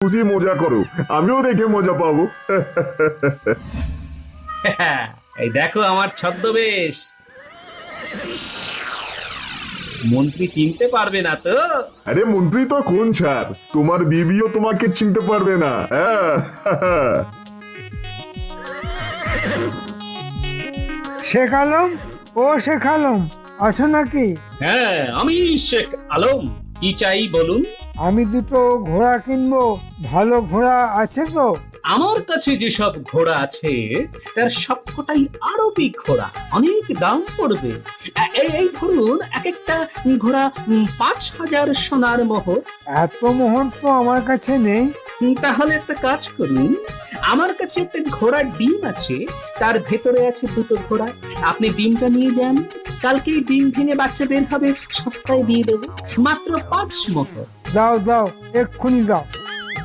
খুশি মজা করো, আমিও দেখে মজা পাবো। এই দেখো আমার ছদ্মবেশ। মন্ত্রী চিনতে পারবে না তো? আরে মন্ত্রী তো কোন ছাড়, তোমার বিবিও তোমাকে চিনতে পারবে না। হ্যাঁ। শেখ আলম, ও শেখ আলম, আছো নাকি? হ্যাঁ, আমি শেখ আলম। কি চাই বলুন? আমি দুটো ঘোড়া কিনবো, ভালো ঘোড়া আছে তো? আমার কাছে যেসব ঘোড়া আছে তার সবকটাই আরবি ঘোড়া, অনেক দাম পড়বে। এই ধরুন, এক একটা ঘোড়া 5,000 সোনার মোহর। এত মোহর তো আমার কাছে নেই। তাহলে একটা কাজ করুন, আমার কাছে একটা ঘোড়ার ডিম আছে, তার ভেতরে আছে দুটো ঘোড়া। আপনি ডিমটা নিয়ে যান, কালকেই ডিম ভেঙে বাচ্চা বের হবে, সস্তায় দিয়ে দেবো, মাত্র 5 মোহর। দাও দাও, এক্ষুনি দাও।